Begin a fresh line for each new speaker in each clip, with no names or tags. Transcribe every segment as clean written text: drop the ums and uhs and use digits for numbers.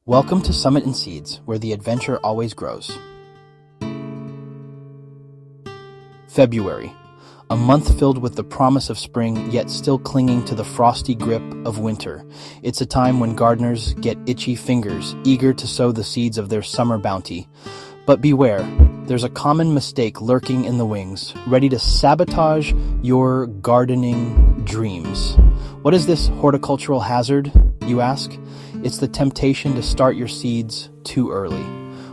Welcome to Summit and Seeds, where the adventure always grows. February, a month filled with the promise of spring, yet still clinging to the frosty grip of winter. It's a time when gardeners get itchy fingers, eager to sow the seeds of their summer bounty. But beware, there's a common mistake lurking in the wings, ready to sabotage your gardening dreams. What is this horticultural hazard, you ask? It's the temptation to start your seeds too early,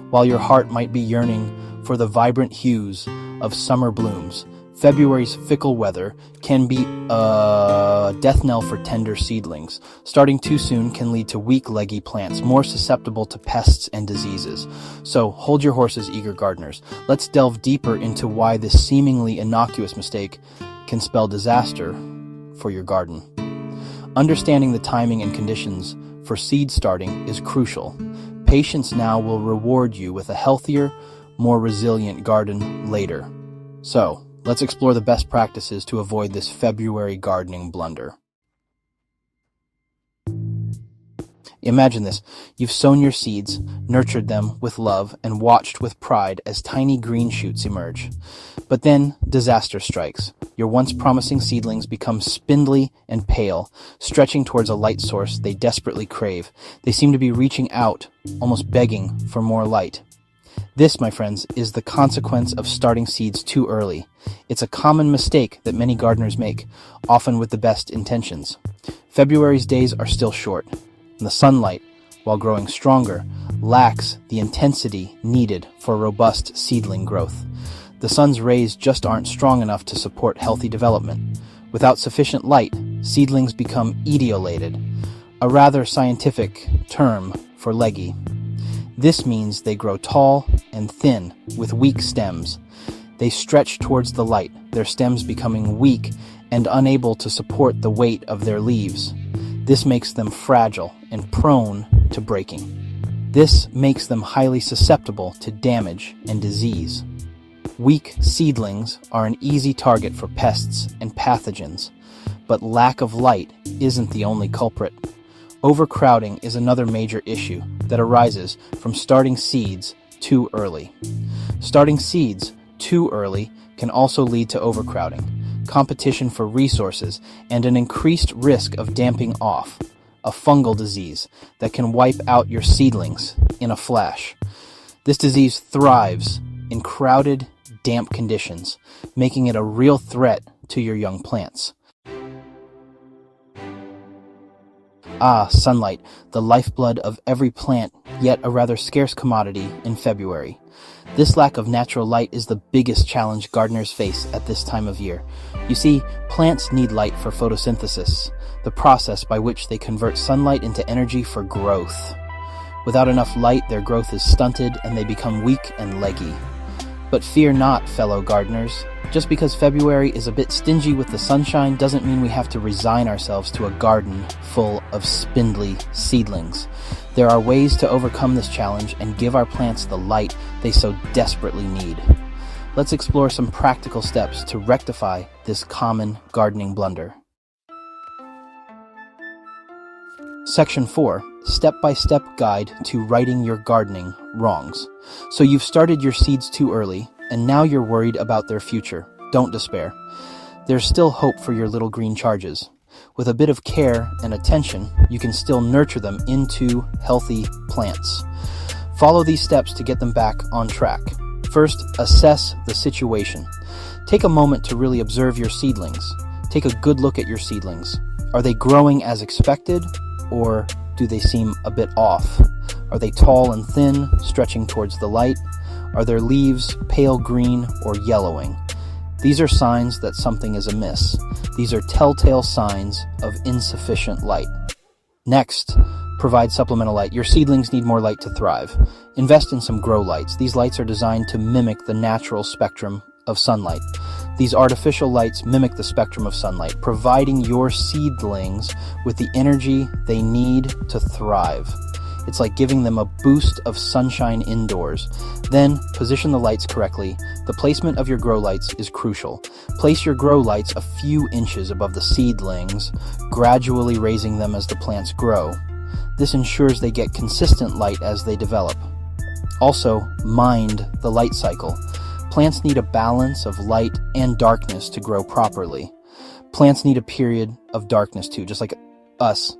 while your heart might be yearning for the vibrant hues of summer blooms. February's fickle weather can be a death knell for tender seedlings. Starting too soon can lead to weak, leggy plants, more susceptible to pests and diseases. So hold your horses, eager gardeners. Let's delve deeper into why this seemingly innocuous mistake can spell disaster for your garden. Understanding the timing and conditions for seed starting is crucial. Patience now will reward you with a healthier, more resilient garden later. So, let's explore the best practices to avoid this February gardening blunder. Imagine this. You've sown your seeds, nurtured them with love, and watched with pride as tiny green shoots emerge. But then, disaster strikes. Your once promising seedlings become spindly and pale, stretching towards a light source they desperately crave. They seem to be reaching out, almost begging for more light. This, my friends, is the consequence of starting seeds too early. It's a common mistake that many gardeners make, often with the best intentions. February's days are still short, and the sunlight, while growing stronger, lacks the intensity needed for robust seedling growth. The sun's rays just aren't strong enough to support healthy development. Without sufficient light, seedlings become etiolated, a rather scientific term for leggy. This means they grow tall and thin with weak stems. They stretch towards the light, their stems becoming weak and unable to support the weight of their leaves. This makes them fragile and prone to breaking. This makes them highly susceptible to damage and disease. Weak seedlings are an easy target for pests and pathogens, but lack of light isn't the only culprit. Overcrowding is another major issue that arises from starting seeds too early. Starting seeds too early can also lead to overcrowding, competition for resources, and an increased risk of damping off, a fungal disease that can wipe out your seedlings in a flash. This disease thrives in crowded, damp conditions, making it a real threat to your young plants. Sunlight, the lifeblood of every plant, yet a rather scarce commodity in February. This lack of natural light is the biggest challenge gardeners face at this time of year. You see, plants need light for photosynthesis, the process by which they convert sunlight into energy for growth. Without enough light, their growth is stunted and they become weak and leggy. But fear not, fellow gardeners. Just because February is a bit stingy with the sunshine doesn't mean we have to resign ourselves to a garden full of spindly seedlings. There are ways to overcome this challenge and give our plants the light they so desperately need. Let's explore some practical steps to rectify this common gardening blunder. Section 4, Step-by-Step Guide to Righting Your Gardening Wrongs. So you've started your seeds too early, and now you're worried about their future. Don't despair. There's still hope for your little green charges. With a bit of care and attention, you can still nurture them into healthy plants. Follow these steps to get them back on track. First, assess the situation. Take a moment to really observe your seedlings. Take a good look at your seedlings. Are they growing as expected, or do they seem a bit off? Are they tall and thin, stretching towards the light? Are their leaves pale green or yellowing? These are signs that something is amiss. These are telltale signs of insufficient light. Next, provide supplemental light. Your seedlings need more light to thrive. Invest in some grow lights. These lights are designed to mimic the natural spectrum of sunlight. These artificial lights mimic the spectrum of sunlight, providing your seedlings with the energy they need to thrive. It's like giving them a boost of sunshine indoors. Then, position the lights correctly. The placement of your grow lights is crucial. Place your grow lights a few inches above the seedlings, gradually raising them as the plants grow. This ensures they get consistent light as they develop. Also, mind the light cycle. Plants need a balance of light and darkness to grow properly. Plants need a period of darkness too, just like us.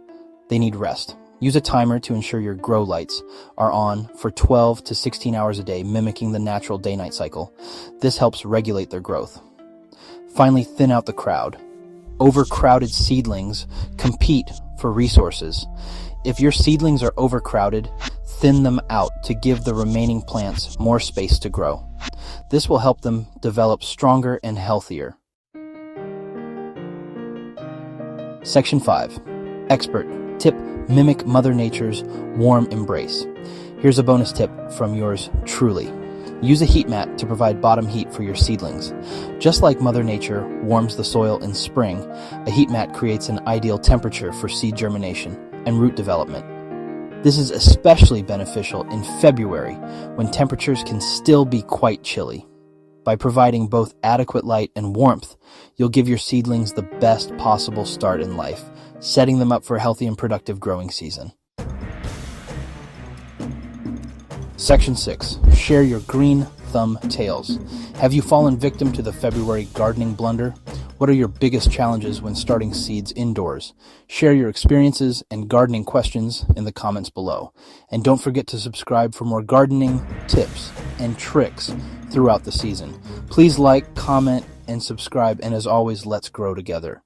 They need rest. Use a timer to ensure your grow lights are on for 12 to 16 hours a day, mimicking the natural day-night cycle. This helps regulate their growth. Finally, thin out the crowd. Overcrowded seedlings compete for resources. If your seedlings are overcrowded, thin them out to give the remaining plants more space to grow. This will help them develop stronger and healthier. Section 5. Expert tip: mimic Mother Nature's warm embrace. Here's a bonus tip from yours truly. Use a heat mat to provide bottom heat for your seedlings. Just like Mother Nature warms the soil in spring, a heat mat creates an ideal temperature for seed germination and root development. This is especially beneficial in February, when temperatures can still be quite chilly. By providing both adequate light and warmth, you'll give your seedlings the best possible start in life, setting them up for a healthy and productive growing season. Section 6. Share your green thumb tales. Have you fallen victim to the February gardening blunder? What are your biggest challenges when starting seeds indoors? Share your experiences and gardening questions in the comments below. And don't forget to subscribe for more gardening tips and tricks throughout the season. Please like, comment, and subscribe. And as always, let's grow together.